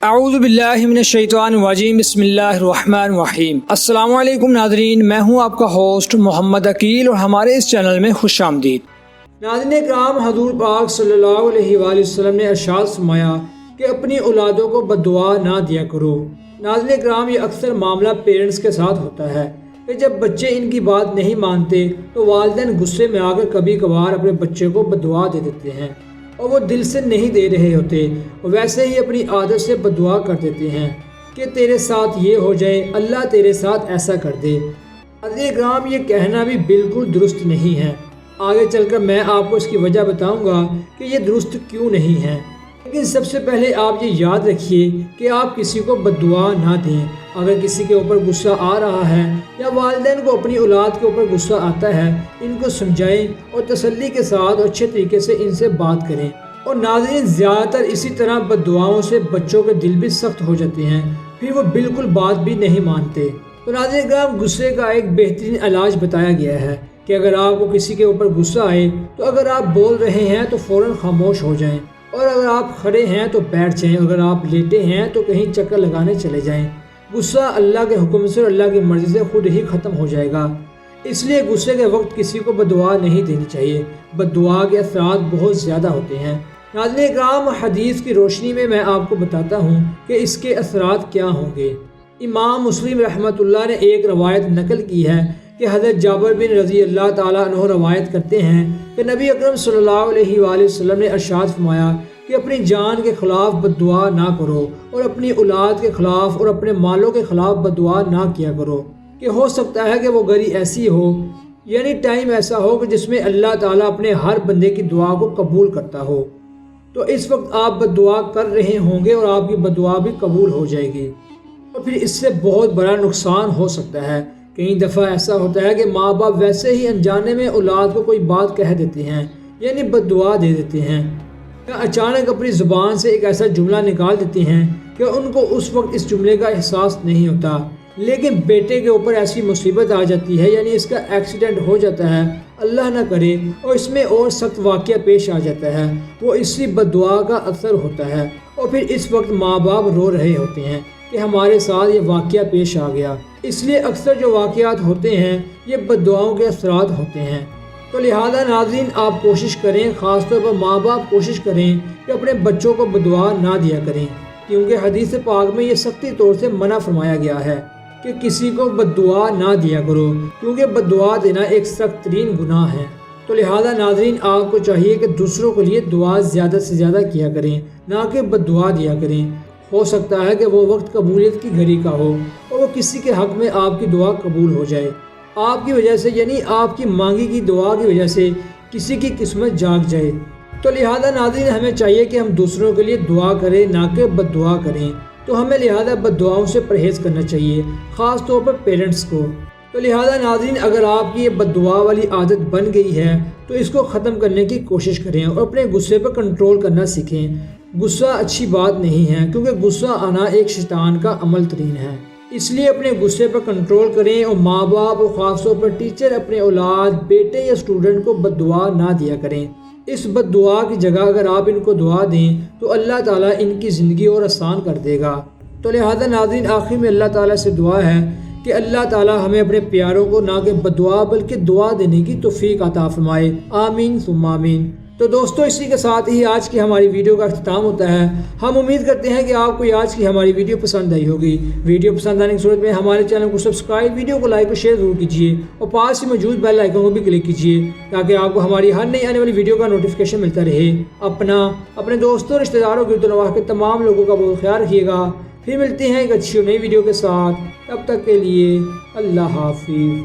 اعوذ باللہ من الشیطان الرجیم بسم اللہ الرحمن الرحیم۔ السلام علیکم ناظرین، میں ہوں آپ کا ہوسٹ محمد عقیل اور ہمارے اس چینل میں خوش آمدید۔ ناظرین اکرام، حضور پاک صلی اللہ علیہ وآلہ وسلم نے ارشاد فرمایا کہ اپنی اولادوں کو بد دعا نہ دیا کرو۔ ناظرین اکرام، یہ اکثر معاملہ پیرنٹس کے ساتھ ہوتا ہے کہ جب بچے ان کی بات نہیں مانتے تو والدین غصے میں آ کر کبھی کبھار اپنے بچے کو بد دعا دے دیتے ہیں، اور وہ دل سے نہیں دے رہے ہوتے، اور ویسے ہی اپنی عادت سے بد دعا کر دیتے ہیں کہ تیرے ساتھ یہ ہو جائے، اللہ تیرے ساتھ ایسا کر دے۔ ناظرین اکرام، یہ کہنا بھی بالکل درست نہیں ہے۔ آگے چل کر میں آپ کو اس کی وجہ بتاؤں گا کہ یہ درست کیوں نہیں ہے، لیکن سب سے پہلے آپ یہ یاد رکھیے کہ آپ کسی کو بد دعا نہ دیں۔ اگر کسی کے اوپر غصہ آ رہا ہے یا والدین کو اپنی اولاد کے اوپر غصہ آتا ہے، ان کو سمجھائیں اور تسلی کے ساتھ اور اچھے طریقے سے ان سے بات کریں۔ اور ناظرین، زیادہ تر اسی طرح بد دعاؤں سے بچوں کے دل بھی سخت ہو جاتے ہیں، پھر وہ بالکل بات بھی نہیں مانتے۔ تو ناظرین اکرام، غصے کا ایک بہترین علاج بتایا گیا ہے کہ اگر آپ کو کسی کے اوپر غصہ آئے تو اگر آپ بول رہے ہیں تو فوراً خاموش ہو جائیں، اور اگر آپ کھڑے ہیں تو بیٹھ جائیں، اگر آپ لیٹے ہیں تو کہیں چکر لگانے چلے جائیں۔ غصہ اللہ کے حکم سے اور اللہ کی مرضی سے خود ہی ختم ہو جائے گا۔ اس لیے غصے کے وقت کسی کو بد دعا نہیں دینی چاہیے، بد دعا کے اثرات بہت زیادہ ہوتے ہیں۔ ناظرین اکرام، حدیث کی روشنی میں آپ کو بتاتا ہوں کہ اس کے اثرات کیا ہوں گے۔ امام مسلم رحمۃ اللہ نے ایک روایت نقل کی ہے کہ حضرت جابر بن رضی اللہ تعالیٰ عنہ روایت کرتے ہیں کہ نبی اکرم صلی اللہ علیہ وآلہ وسلم نے ارشاد فرمایا کہ اپنی جان کے خلاف بد دعا نہ کرو، اور اپنی اولاد کے خلاف اور اپنے مالوں کے خلاف بد دعا نہ کیا کرو، کہ ہو سکتا ہے کہ وہ گھڑی ایسی ہو، یعنی ٹائم ایسا ہو کہ جس میں اللہ تعالیٰ اپنے ہر بندے کی دعا کو قبول کرتا ہو، تو اس وقت آپ بد دعا کر رہے ہوں گے اور آپ کی بد دعا بھی قبول ہو جائے گی، اور پھر اس سے بہت بڑا نقصان ہو سکتا ہے۔ کئی دفعہ ایسا ہوتا ہے کہ ماں باپ ویسے ہی انجانے میں اولاد کو کوئی بات کہہ دیتے ہیں، یعنی بد دعا دے دیتے ہیں، یا اچانک اپنی زبان سے ایک ایسا جملہ نکال دیتے ہیں کہ ان کو اس وقت اس جملے کا احساس نہیں ہوتا، لیکن بیٹے کے اوپر ایسی مصیبت آ جاتی ہے، یعنی اس کا ایکسیڈنٹ ہو جاتا ہے، اللہ نہ کرے، اور اس میں اور سخت واقعہ پیش آ جاتا ہے، وہ اسی بد دعا کا اثر ہوتا ہے، اور پھر اس وقت ماں باپ رو رہے ہوتے ہیں کہ ہمارے ساتھ یہ واقعہ پیش آ گیا۔ اس لیے اکثر جو واقعات ہوتے ہیں یہ بد دعاؤں کے اثرات ہوتے ہیں۔ تو لہذا ناظرین، آپ کوشش کریں، خاص طور پر ماں باپ کوشش کریں کہ اپنے بچوں کو بد دعا نہ دیا کریں، کیونکہ حدیث پاک میں یہ سختی طور سے منع فرمایا گیا ہے کہ کسی کو بد دعا نہ دیا کرو، کیونکہ بد دعا دینا ایک سخت ترین گناہ ہے۔ تو لہذا ناظرین، آپ کو چاہیے کہ دوسروں کے لیے دعا زیادہ سے زیادہ کیا کریں، نہ کہ بد دعا دیا کریں۔ ہو سکتا ہے کہ وہ وقت قبولیت کی گھڑی کا ہو اور وہ کسی کے حق میں آپ کی دعا قبول ہو جائے، آپ کی وجہ سے، یعنی آپ کی مانگی کی دعا کی وجہ سے کسی کی قسمت جاگ جائے۔ تو لہذا ناظرین، ہمیں چاہیے کہ ہم دوسروں کے لیے دعا کریں، نہ کہ بد دعا کریں۔ تو ہمیں لہذا بد دعاؤں سے پرہیز کرنا چاہیے، خاص طور پر پیرنٹس کو۔ تو لہذا ناظرین، اگر آپ کی یہ بد دعا والی عادت بن گئی ہے تو اس کو ختم کرنے کی کوشش کریں اور اپنے غصے پر کنٹرول کرنا سیکھیں۔ غصہ اچھی بات نہیں ہے، کیونکہ غصہ آنا ایک شیطان کا عمل ترین ہے۔ اس لیے اپنے غصے پر کنٹرول کریں، اور ماں باپ اور خاص طور پر ٹیچر اپنے اولاد، بیٹے یا اسٹوڈنٹ کو بد دعا نہ دیا کریں۔ اس بد دعا کی جگہ اگر آپ ان کو دعا دیں تو اللہ تعالیٰ ان کی زندگی اور آسان کر دے گا۔ تو لہذا ناظرین، آخر میں اللہ تعالیٰ سے دعا ہے کہ اللہ تعالیٰ ہمیں اپنے پیاروں کو نہ کہ بد دعا بلکہ دعا دینے کی توفیق عطا فرمائے، آمین ثم آمین۔ تو دوستو، اسی کے ساتھ ہی آج کی ہماری ویڈیو کا اختتام ہوتا ہے۔ ہم امید کرتے ہیں کہ آپ کو آج کی ہماری ویڈیو پسند آئی ہوگی۔ ویڈیو پسند آنے کی صورت میں ہمارے چینل کو سبسکرائب، ویڈیو کو لائک اور شیئر ضرور کیجیے، اور پاس ہی موجود بیل آئیکن کو بھی کلک کیجیے تاکہ آپ کو ہماری ہر نئی آنے والی ویڈیو کا نوٹیفیکیشن ملتا رہے۔ اپنے دوستوں، رشتہ داروں، گرد و نواح کے تمام لوگوں کا بہت خیال رکھیے گا۔ پھر ملتے ہیں ایک اچھی اور نئی ویڈیو کے ساتھ، تب تک کے لیے اللہ حافظ۔